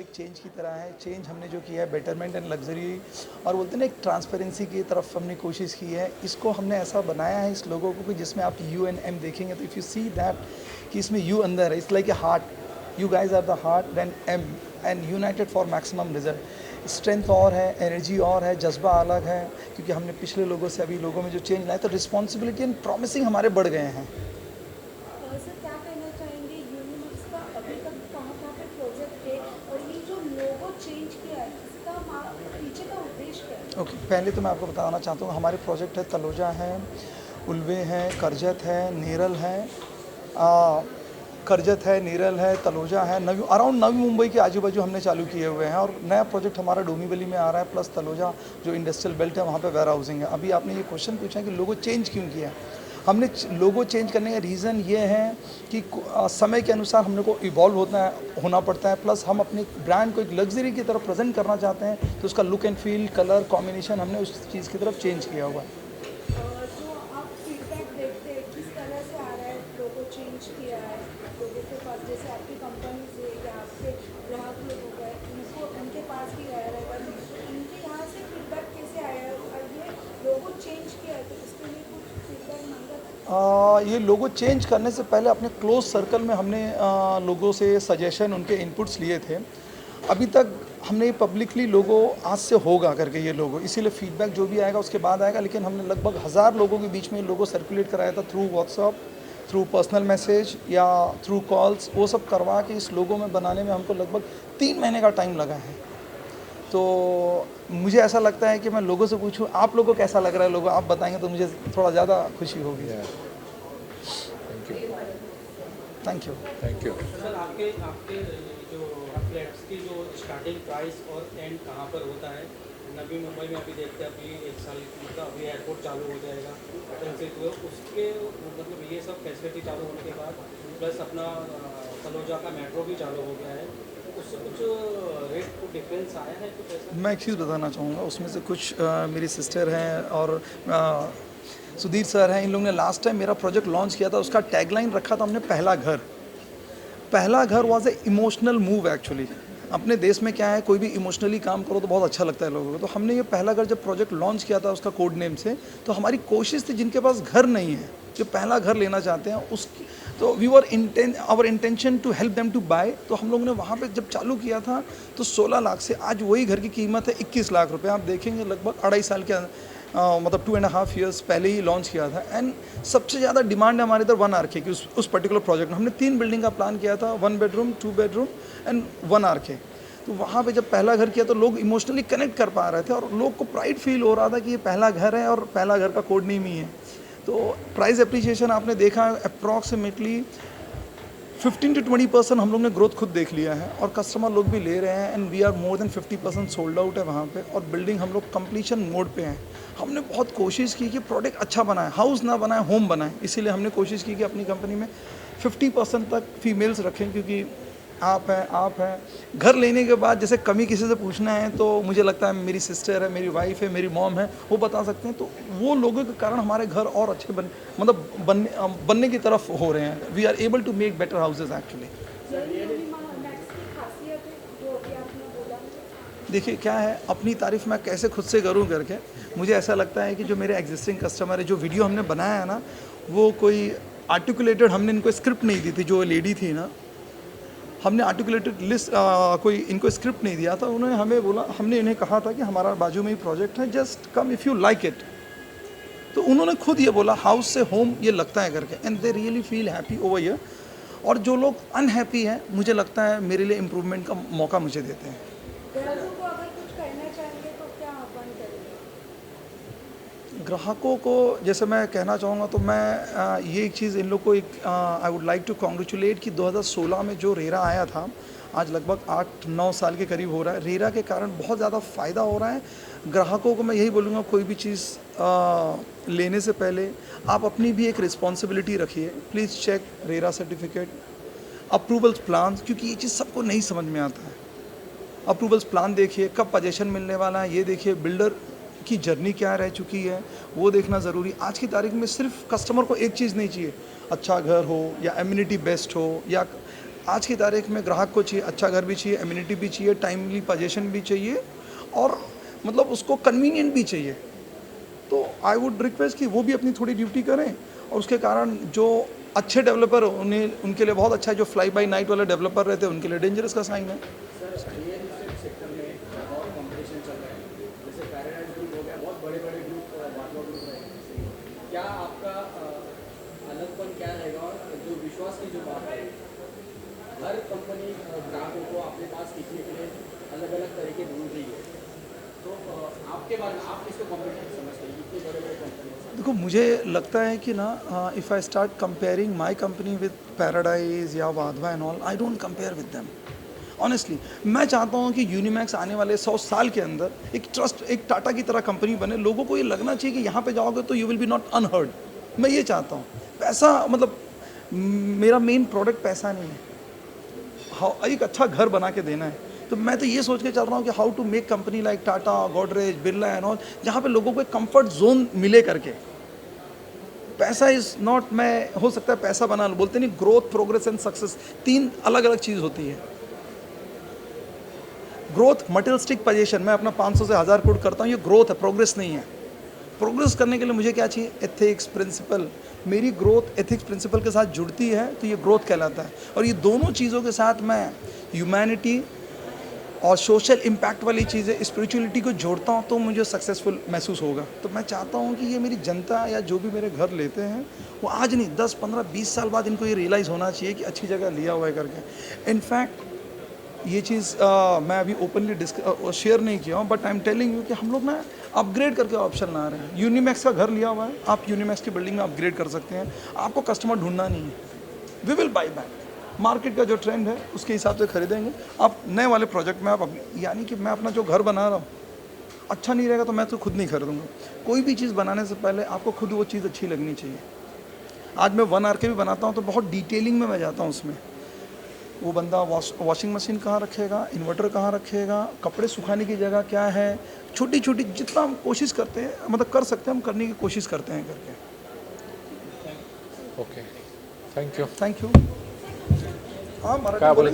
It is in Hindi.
एक चेंज की तरह है। चेंज हमने जो किया है बेटरमेंट एंड लग्जरी और बोलते हैं ना एक ट्रांसपेरेंसी की तरफ हमने कोशिश की है। इसको हमने ऐसा बनाया है इस लोगों को कि जिसमें आप यू एंड एम देखेंगे तो इफ़ यू सी दैट कि इसमें यू अंदर है, it's like a heart, you guys are the heart then M and united for maximum result. Strength और है, एनर्जी और है, जज्बा अलग है, क्योंकि हमने पिछले लोगों से अभी लोगों में जो चेंज लाए तो रिस्पॉन्सिबिलिटी एंड प्रॉमिसिंग हमारे बढ़ गए हैं। सर क्या कहना चाहेंगे यूनिवर्स का अभी तक कहाँ पे प्रोजेक्ट है और ये जो लोगो चेंज किया है इसका पीछे का उद्देश्य क्या है? ओके, पहले तो मैं आपको बताना चाहता हूँ हमारे प्रोजेक्ट है तलोजा है, उल्वे है, करजत है, नेरल है, करजत है, नेरल है, तलोजा है, नवी अराउंड नवी मुंबई के आजू बाजू हमने चालू किए हुए हैं। और नया प्रोजेक्ट हमारा डोंबिवली में आ रहा है, प्लस तलोजा जो इंडस्ट्रियल बेल्ट है वहाँ पे वेयर हाउसिंग है। अभी आपने ये क्वेश्चन पूछा कि लोगो चेंज क्यों किया, हमने लोगो चेंज करने का रीज़न ये है कि समय के अनुसार हमने को इवॉल्व होना पड़ता है, प्लस हम अपने ब्रांड को एक लग्जरी की तरफ प्रेजेंट करना चाहते हैं, तो उसका look and feel, colour combination हमने उस चीज़ की तरफ चेंज किया हुआ है। जो आप फीडबैक देखते हैं किस तरह से आ रहा है, लोगो चेंज किया है लोगों के पास, जैसे आपकी कंपनी से या आपके ग्राहक लोग हो गए उनको उनके पास भी आया रहेगा, तो उनके यहाँ से फीडबैक कैसे आया है और ये लोगो चेंज किया है तो इसके लिए कुछ फीडबैक मांगा था? ये लोगो चेंज करने से पहले अपने क्लोज सर्कल में हमने लोगों से सजेशन, उनके इनपुट्स लिए थे। अभी तक हमने पब्लिकली लोगो आज से होगा करके ये लोगो, इसीलिए फीडबैक जो भी आएगा उसके बाद आएगा, लेकिन हमने लगभग 1000 लोगों के बीच में लोगो सर्कुलेट कराया था through WhatsApp, through personal message या थ्रू कॉल्स। वो सब करवा के इस लोगो में बनाने में हमको लगभग 3 महीने का टाइम लगा है। तो मुझे ऐसा लगता है कि मैं लोगों से पूछूं आप लोगों को कैसा लग रहा है, लोगों आप बताएंगे तो मुझे थोड़ा ज़्यादा खुशी होगी। Thank you. Thank you. Thank you. Sir आपके आपके जो फ्लैट्स की जो स्टार्टिंग प्राइस और एंड कहाँ पर होता है? नवी मुंबई में अभी देखते हैं, अभी 1 साल का अभी एयरपोर्ट चालू हो जाएगा तो उसके मतलब ये सब फैसिलिटी चालू होने के बाद प्लस अपना तलोजा का मेट्रो भी चालू हो गया है, तो उससे कुछ रेट को डिफरेंस आया है कुछ ऐसा? मैं एक चीज़ बताना चाहूँगा, उसमें से कुछ मेरी सिस्टर हैं और सुधीर सर हैं, इन लोगों ने लास्ट टाइम मेरा प्रोजेक्ट लॉन्च किया था, उसका टैगलाइन रखा था हमने पहला घर। पहला घर was a emotional move actually. अपने देश में क्या है, कोई भी इमोशनली काम करो तो बहुत अच्छा लगता है लोगों को। तो हमने ये पहला घर जब प्रोजेक्ट लॉन्च किया था उसका कोड नेम से, तो हमारी कोशिश थी जिनके पास घर नहीं है, जो पहला घर लेना चाहते हैं उसकी, तो our intention to help them to buy. तो हम लोगों ने वहाँ पे जब चालू किया था तो 16 लाख से आज वही घर की कीमत है 21 लाख रुपए। आप देखेंगे लगभग 2.5 साल के मतलब 2.5 ईयर्स पहले ही लॉन्च किया था। एंड सबसे ज़्यादा डिमांड है हमारे इधर 1 RK की। उस पर्टिकुलर प्रोजेक्ट में हमने 3 बिल्डिंग का प्लान किया था, 1 बेडरूम, 2 बेडरूम एंड 1 RK। तो वहाँ पे जब पहला घर किया तो लोग इमोशनली कनेक्ट कर पा रहे थे और लोग को प्राइड फील हो रहा था कि ये पहला घर है और पहला घर का कोड नेम ही है। तो प्राइस एप्रिसिएशन आपने देखा अप्रॉक्सीमेटली 15 to 20% हम लोग ने ग्रोथ खुद देख लिया है और कस्टमर लोग भी ले रहे हैं। And we are more than 50% sold out है वहाँ पे और बिल्डिंग हम लोग कंप्लीशन मोड पे हैं। हमने बहुत कोशिश की कि प्रोडक्ट अच्छा बनाए, हाउस ना बनाए, होम बनाए। इसीलिए हमने कोशिश की कि अपनी कंपनी में 50% तक फीमेल्स रखें, क्योंकि आप हैं घर लेने के बाद जैसे कमी किसी से पूछना है तो मुझे लगता है मेरी सिस्टर है, मेरी वाइफ है, मेरी मॉम है, वो बता सकते हैं। तो वो लोगों के कारण हमारे घर और अच्छे बनने की तरफ हो रहे हैं। We are able to make better houses actually. देखिए क्या है, अपनी तारीफ मैं कैसे खुद से करूं करके, मुझे ऐसा लगता है कि जो मेरे एग्जिस्टिंग कस्टमर है, जो वीडियो हमने बनाया है ना, वो कोई आर्टिकुलेटेड, हमने इनको स्क्रिप्ट नहीं दी थी। जो लेडी थी ना, हमने आर्टिकुलेटेड लिस्ट कोई इनको स्क्रिप्ट नहीं दिया था। उन्होंने हमें बोला, हमने इन्हें कहा था कि हमारा बाजू में ही प्रोजेक्ट है, just come if you like it. तो उन्होंने खुद ये बोला हाउस से होम ये लगता है करके, and they really feel happy over here. और जो लोग अनहैप्पी हैं, मुझे लगता है मेरे लिए इम्प्रूवमेंट का मौका मुझे देते हैं। ग्राहकों को अगर कुछ कहना चाहेंगे तो क्या आह्वान करेंगे? ग्राहकों को जैसे मैं कहना चाहूँगा तो मैं ये एक चीज़ इन लोग को एक I would like to congratulate कि 2016 में जो रेरा आया था, आज लगभग 8-9 साल के करीब हो रहा है। रेरा के कारण बहुत ज़्यादा फ़ायदा हो रहा है। ग्राहकों को मैं यही बोलूँगा, कोई भी चीज़ लेने से पहले आप अपनी भी एक रिस्पॉन्सिबिलिटी रखिए। Please check RERA certificate, approvals plan, क्योंकि ये चीज़ सबको नहीं समझ में आता है। अप्रूवल्स प्लान देखिए, कब पोजीशन मिलने वाला है ये देखिए, बिल्डर की जर्नी क्या रह चुकी है वो देखना ज़रूरी। आज की तारीख में सिर्फ कस्टमर को एक चीज़ नहीं चाहिए, अच्छा घर हो या एम्यूनिटी बेस्ट हो या आज की तारीख में ग्राहक को चाहिए अच्छा घर भी चाहिए, एम्यूनिटी भी चाहिए, टाइमली पोजीशन भी चाहिए और मतलब उसको कन्वीनियंट भी चाहिए। तो आई वुड रिक्वेस्ट कि वो भी अपनी थोड़ी ड्यूटी करें और उसके कारण जो अच्छे डेवलपर उन्हें उनके लिए बहुत अच्छा है, जो फ्लाई बाय नाइट वाले डेवलपर रहते हैं उनके लिए डेंजरस का साइन है। सर रियल एस्टेट सेक्टर में बहुत कंपटीशन चल रहा है, जैसे पैराडाइज ग्रुप हो गया, बहुत बड़े बड़े ग्रुप वाटवा ग्रुप रहेंगे। क्या आपका अलगपन क्या रहेगा और जो विश्वास की जो बात है, हर कंपनी ग्राहकों को अपने पास सीखने के लिए अलग अलग तरीके ढूंढ रही है, तो आपके बारे में आप किसको कॉम्पिटिटिव समझते हैं इतनी बड़े बड़े कंपनी? देखो मुझे लगता है कि ना if I start comparing my company with Paradise या Wadhwa and all, I don't compare with them honestly. मैं चाहता हूँ कि यूनिमैक्स आने वाले 100 साल के अंदर एक ट्रस्ट, एक टाटा की तरह कंपनी बने। लोगों को ये लगना चाहिए कि यहाँ पे जाओगे तो you will be not unheard. मैं ये चाहता हूँ। पैसा मतलब मेरा मेन प्रोडक्ट पैसा नहीं है, एक अच्छा घर बना के देना है। तो मैं तो ये सोच के चल रहा हूँ कि how to make company like Tata, Godrej, Birla and all, जहाँ पे लोगों को एक कंफर्ट जोन मिले करके। पैसा इज़ नॉट, मैं हो सकता है पैसा बना लूँ, बोलते नहीं ग्रोथ, प्रोग्रेस एंड सक्सेस 3 अलग अलग चीज़ होती है। ग्रोथ मटेरियलिस्टिक पोजीशन, मैं अपना 500 से 1000 करोड़ करता हूँ, ये ग्रोथ है, प्रोग्रेस नहीं है। प्रोग्रेस करने के लिए मुझे क्या चाहिए? Ethics, principle. मेरी ग्रोथ एथिक्स प्रिंसिपल के साथ जुड़ती है तो ये ग्रोथ कहलाता है। और ये दोनों चीज़ों के साथ मैं ह्यूमैनिटी और सोशल इम्पैक्ट वाली चीज़ें, स्पिरिचुअलिटी को जोड़ता हूँ तो मुझे सक्सेसफुल महसूस होगा। तो मैं चाहता हूँ कि ये मेरी जनता या जो भी मेरे घर लेते हैं वो आज नहीं 10, 15, 20 साल बाद इनको ये रियलाइज़ होना चाहिए कि अच्छी जगह लिया हुआ है करके। इनफैक्ट ये चीज़ मैं अभी ओपनली शेयर नहीं किया हूँ, but I am telling you कि हम लोग ना अपग्रेड करके ऑप्शन ला रहे हैं। यूनिमैक्स का घर लिया हुआ है, आप यूनिमैक्स की बिल्डिंग में अपग्रेड कर सकते हैं। आपको कस्टमर ढूंढना नहीं है, we will buy back. Market का जो ट्रेंड है उसके हिसाब से खरीदेंगे। आप नए वाले प्रोजेक्ट में आप यानी कि मैं अपना जो घर बना रहा हूँ अच्छा नहीं रहेगा तो मैं तो खुद नहीं खरीदूँगा। कोई भी चीज़ बनाने से पहले आपको खुद वो चीज़ अच्छी लगनी चाहिए। आज मैं 1 RK भी बनाता हूँ तो बहुत डिटेलिंग में मैं जाता हूँ उसमें। वो बंदा वॉशिंग मशीन कहाँ रखेगा, इन्वर्टर कहाँ रखेगा, कपड़े सुखाने की जगह क्या है, छोटी छोटी जितना हम कोशिश करते हैं, मतलब कर सकते हैं हम करने की कोशिश करते हैं करके। Okay, thank you. Thank you. हाँ, क्या बोले?